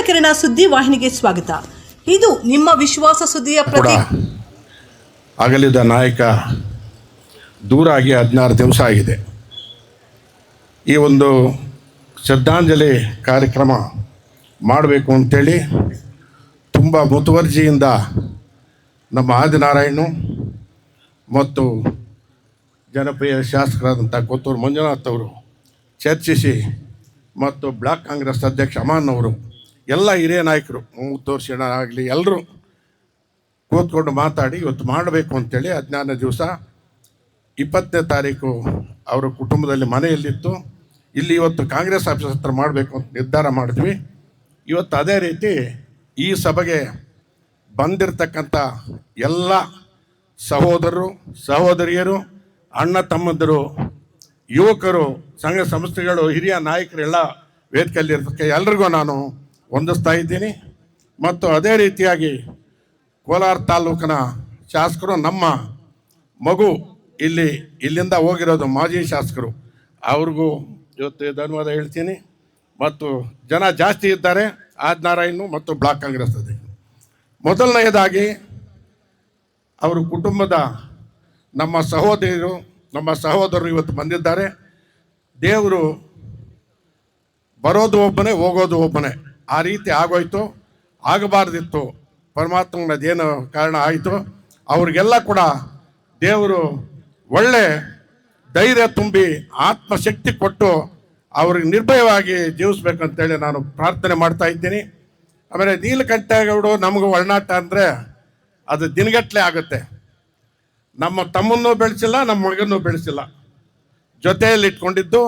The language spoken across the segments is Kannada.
ಕಿರಣ ಸುದ್ದಿ ವಾಹಿನಿಗೆ ಸ್ವಾಗತ. ಇದು ನಿಮ್ಮ ವಿಶ್ವಾಸ ಸುದ್ದಿಯ ಅಗಲಿದ ನಾಯಕ ದೂರಾಗಿ 16 ದಿವಸ ಆಗಿದೆ. ಈ ಒಂದು ಶ್ರದ್ಧಾಂಜಲಿ ಕಾರ್ಯಕ್ರಮ ಮಾಡಬೇಕು ಅಂತೇಳಿ ತುಂಬ ಮುತುವರ್ಜಿಯಿಂದ ನಮ್ಮ ಆದಿನಾರಾಯಣ ಮತ್ತು ಜನಪ್ರಿಯ ಶಾಸಕರಾದಂಥ ಕೊತ್ತೂರು ಮಂಜುನಾಥ್ ಅವರು ಚರ್ಚಿಸಿ ಮತ್ತು ಬ್ಲಾಕ್ ಕಾಂಗ್ರೆಸ್ ಅಧ್ಯಕ್ಷ ಅಮಾನ್ ಅವರು ಎಲ್ಲ ಹಿರಿಯ ನಾಯಕರು ಮುತ್ತೂರು ಶರಣ ಆಗಲಿ ಎಲ್ಲರೂ ಕೂತ್ಕೊಂಡು ಮಾತಾಡಿ ಇವತ್ತು ಮಾಡಬೇಕು ಅಂತೇಳಿ 16ನೇ ದಿವಸ 20ನೇ ತಾರೀಕು ಅವರ ಕುಟುಂಬದಲ್ಲಿ ಮನೆಯಲ್ಲಿತ್ತು. ಇಲ್ಲಿ ಇವತ್ತು ಕಾಂಗ್ರೆಸ್ ಆಫೀಸ್ ಹತ್ರ ಮಾಡಬೇಕು ಅಂತ ನಿರ್ಧಾರ ಮಾಡಿದ್ವಿ. ಇವತ್ತು ಅದೇ ರೀತಿ ಈ ಸಭೆಗೆ ಬಂದಿರತಕ್ಕಂಥ ಎಲ್ಲ ಸಹೋದರರು ಸಹೋದರಿಯರು ಅಣ್ಣ ತಮ್ಮಂದಿರು ಯುವಕರು ಸಂಘ ಸಂಸ್ಥೆಗಳು ಹಿರಿಯ ನಾಯಕರೆಲ್ಲ ವೇದಿಕೆಯಲ್ಲಿರ್ತಕ್ಕ ಎಲ್ರಿಗೂ ನಾನು ವಂದಿಸ್ತಾ ಇದ್ದೀನಿ. ಮತ್ತು ಅದೇ ರೀತಿಯಾಗಿ ಕೋಲಾರ ತಾಲೂಕಿನ ಶಾಸಕರು ನಮ್ಮ ಮಗು ಇಲ್ಲಿಂದ ಹೋಗಿರೋದು ಮಾಜಿ ಶಾಸಕರು ಅವ್ರಿಗೂ ಇವತ್ತು ಧನ್ಯವಾದ ಹೇಳ್ತೀನಿ. ಮತ್ತು ಜನ ಜಾಸ್ತಿ ಇದ್ದಾರೆ ಆದಿನಾರಾಯಣ ಮತ್ತು ಬ್ಲಾಕ್ ಕಾಂಗ್ರೆಸ್ ಅದೇ. ಮೊದಲನೆಯದಾಗಿ ಅವರು ಕುಟುಂಬದ ನಮ್ಮ ಸಹೋದರರು ಇವತ್ತು ಬಂದಿದ್ದಾರೆ. ದೇವರು ಬರೋದು ಒಬ್ಬನೇ ಹೋಗೋದು ಒಬ್ಬನೇ, ಆ ರೀತಿ ಆಗೋಯ್ತು. ಆಗಬಾರ್ದಿತ್ತು, ಪರಮಾತ್ಮನದೇನು ಕಾರಣ ಆಯಿತು. ಅವ್ರಿಗೆಲ್ಲ ಕೂಡ ದೇವರು ಒಳ್ಳೆ ಧೈರ್ಯ ತುಂಬಿ ಆತ್ಮಶಕ್ತಿ ಕೊಟ್ಟು ಅವ್ರಿಗೆ ನಿರ್ಭಯವಾಗಿ ಜೀವಿಸ್ಬೇಕಂತೇಳಿ ನಾನು ಪ್ರಾರ್ಥನೆ ಮಾಡ್ತಾ ಇದ್ದೀನಿ. ಆಮೇಲೆ ನೀಲಕಂಠೇಗೌಡರು ನಮಗೂ ಒಳನಾಟ ಅಂದರೆ ಅದು ದಿನಗಟ್ಟಲೆ ಆಗುತ್ತೆ. ನಮ್ಮ ತಮ್ಮನ್ನೂ ಬೆಳೆಸಿಲ್ಲ, ನಮ್ಮ ಮಗನೂ ಬೆಳೆಸಿಲ್ಲ, ಜೊತೆಯಲ್ಲಿ ಇಟ್ಕೊಂಡಿದ್ದು.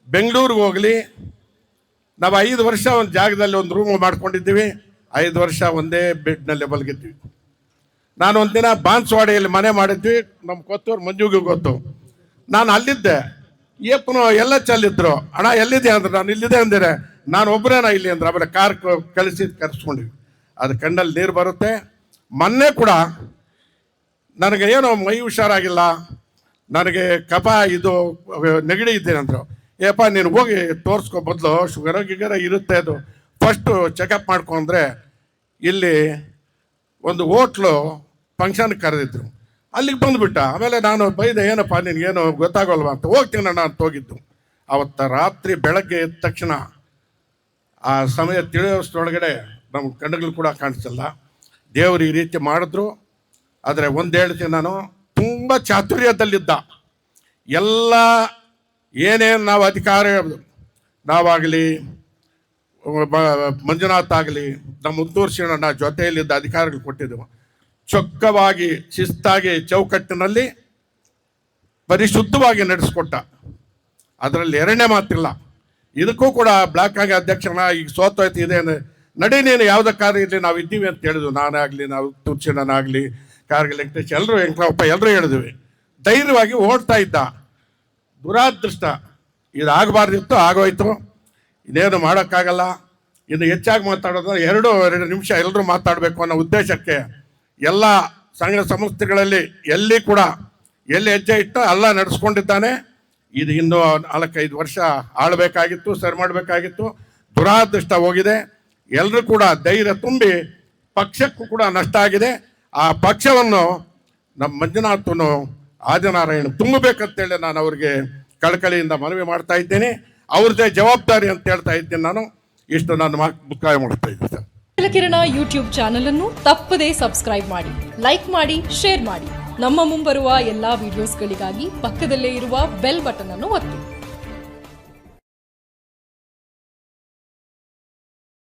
ಬೆಂಗಳೂರಿಗೆ ಹೋಗಲಿ, ನಾವು 5 ವರ್ಷ ಒಂದು ಜಾಗದಲ್ಲಿ ಒಂದು ರೂಮ್ ಮಾಡ್ಕೊಂಡಿದ್ದೀವಿ. 5 ವರ್ಷ ಒಂದೇ ಬೆಡ್ನಲ್ಲಿ ಮಲಗಿದ್ವಿ. ನಾನು ಒಂದಿನ ಬಾನ್ಸ್ವಾಡಿಯಲ್ಲಿ ಮನೆ ಮಾಡಿದ್ವಿ, ನಮ್ಮ ಕೊತ್ತೂರು ಮಂಜುಗೂ ಗೊತ್ತು. ನಾನು ಅಲ್ಲಿದ್ದೆ, ಏಪನು ಎಲ್ಲ ಚೆಲ್ಲಿದ್ರು. ಅಣ್ಣ ಎಲ್ಲಿದೆ ಅಂದ್ರೆ ನಾನು ಇಲ್ಲಿದೆ ಅಂದಿರೆ, ನಾನು ಒಬ್ಬರೇನ ಇಲ್ಲಿ ಅಂದ್ರೆ ಆಮೇಲೆ ಕಾರ್ ಕರೆಸ್ಕೊಂಡ್ವಿ. ಅದು ಕಣ್ಣಲ್ಲಿ ನೀರು ಬರುತ್ತೆ. ಮೊನ್ನೆ ಕೂಡ ನನಗೆ ಏನೋ ಮೈ ಹುಷಾರಾಗಿಲ್ಲ, ನನಗೆ ಕಫ ಇದು ನೆಗಡಿ ಇದ್ದೇನೆ ಅಂದರು. ಏಪ್ಪ ನೀನು ಹೋಗಿ ತೋರಿಸ್ಕೊ, ಬದಲು ಶುಗರ ಇರುತ್ತೆ, ಅದು ಫಸ್ಟು ಚೆಕಪ್ ಮಾಡ್ಕೊಂಡ್ರೆ ಇಲ್ಲಿ ಒಂದು ಹೋಟ್ಲು ಫಂಕ್ಷನ್ ಕರೆದಿದ್ರು, ಅಲ್ಲಿಗೆ ಬಂದುಬಿಟ್ಟ. ಆಮೇಲೆ ನಾನು ಬೈದೆ, ಏನಪ್ಪ ನಿನಗೇನು ಗೊತ್ತಾಗೋಲ್ವಾ ಅಂತ. ಹೋಗ್ತೀನಣ್ಣ ಅಂತ ಹೋಗಿದ್ದು. ಅವತ್ತು ರಾತ್ರಿ ಬೆಳಗ್ಗೆ ಎದ್ದ ತಕ್ಷಣ ಆ ಸಮಯ ತಿಳಿಯೋಷ್ಟರೊಳಗಡೆ ನಮ್ಮ ಕಣ್ಣುಗಳು ಕೂಡ ಕಾಣಿಸಲ್ಲ. ದೇವರು ಈ ರೀತಿ ಮಾಡಿದ್ರು. ಆದರೆ ಒಂದು ಹೇಳ್ತೀನಿ, ನಾನು ತುಂಬ ಚಾತುರ್ಯದಲ್ಲಿದ್ದ ಎಲ್ಲ ಏನೇನು ನಾವು ಅಧಿಕಾರ ನಾವಾಗಲಿ ಮಂಜುನಾಥ್ ಆಗಲಿ ನಮ್ಮ ಮುತ್ತೂರು ಶರಣ ಜೊತೆಯಲ್ಲಿದ್ದ ಅಧಿಕಾರಿಗಳು ಕೊಟ್ಟಿದ್ದೆವು. ಚೊಕ್ಕವಾಗಿ ಶಿಸ್ತಾಗಿ ಚೌಕಟ್ಟಿನಲ್ಲಿ ಪರಿಶುದ್ಧವಾಗಿ ನಡೆಸ್ಕೊಟ್ಟ. ಅದರಲ್ಲಿ ಎರಡನೇ ಮಾತಿಲ್ಲ. ಇದಕ್ಕೂ ಕೂಡ ಬ್ಲಾಕ್ ಆಗಿ ಅಧ್ಯಕ್ಷನ ಈಗ ಸೋತೋಯ್ತು ಇದೆ ನಡಿ ನೀನು ಯಾವುದೇ ಕಾರ್ಯ ಇರಲಿ ನಾವು ಇದ್ದೀವಿ ಅಂತ ಹೇಳಿದ್ವಿ. ನಾನಾಗಲಿ, ನಾವು ತುರ್ಚಿನಾಗಲಿ, ಕಾರ್ಗಿಲ್ ವೆಂಕಟೇಶ್ ಎಲ್ಲರೂ ವೆಂಕಟಪ್ಪ ಎಲ್ಲರೂ ಹೇಳಿದ್ವಿ. ಧೈರ್ಯವಾಗಿ ಓಡ್ತಾ ಇದ್ದ. ದುರಾದೃಷ್ಟ ಇದಾಗಬಾರ್ದಿತ್ತು, ಆಗೋಯ್ತು. ಇದೇನು ಮಾಡೋಕ್ಕಾಗಲ್ಲ. ಇನ್ನು ಹೆಚ್ಚಾಗಿ ಮಾತಾಡೋದು 2 ನಿಮಿಷ ಎಲ್ಲರೂ ಮಾತಾಡಬೇಕು ಅನ್ನೋ ಉದ್ದೇಶಕ್ಕೆ ಎಲ್ಲ ಸಂಘ ಸಂಸ್ಥೆಗಳಲ್ಲಿ ಎಲ್ಲಿ ಹೆಜ್ಜೆ ಇಟ್ಟು ಎಲ್ಲ ನಡೆಸ್ಕೊಂಡಿದ್ದಾನೆ. ಇದು ಇನ್ನೂ 4-5 ವರ್ಷ ಆಳಬೇಕಾಗಿತ್ತು, ಸರಿ ಮಾಡಬೇಕಾಗಿತ್ತು. ದುರಾದೃಷ್ಟ ಹೋಗಿದೆ. ಎಲ್ಲರೂ ಕೂಡ ಧೈರ್ಯ ತುಂಬಿ, ಪಕ್ಷಕ್ಕೂ ಕೂಡ ನಷ್ಟ ಆಗಿದೆ. ಆ ಪಕ್ಷವನ್ನು ನಮ್ಮ ಮಂಜುನಾಥನು ಆದಿನಾರಾಯಣ ತುಂಬಬೇಕಂತೇಳಿ ನಾನು ಅವ್ರಿಗೆ ಕಳಕಳಿಯಿಂದ ಮನವಿ ಮಾಡ್ತಾ ಇದ್ದೇನೆ. ಅವ್ರದ್ದೇ ಜವಾಬ್ದಾರಿ ಅಂತ ಹೇಳ್ತಾ ಇದ್ದೇನೆ. ನಾನು ಇಷ್ಟು ನಾನು ಮುಕ್ತಾಯ ಮಾಡ್ತಾ ಇದ್ದೀನಿ. ಕಿರಣ ಯೂಟ್ಯೂಬ್ ಚಾನಲ್ ಅನ್ನು ತಪ್ಪದೇ ಸಬ್ಸ್ಕ್ರೈಬ್ ಮಾಡಿ, ಲೈಕ್ ಮಾಡಿ, ಶೇರ್ ಮಾಡಿ. ನಮ್ಮ ಮುಂಬರುವ ಎಲ್ಲಾ ವಿಡಿಯೋಸ್ಗಳಿಗಾಗಿ ಪಕ್ಕದಲ್ಲೇ ಇರುವ ಬೆಲ್ ಬಟನ್ ಅನ್ನು ಒತ್ತಿ.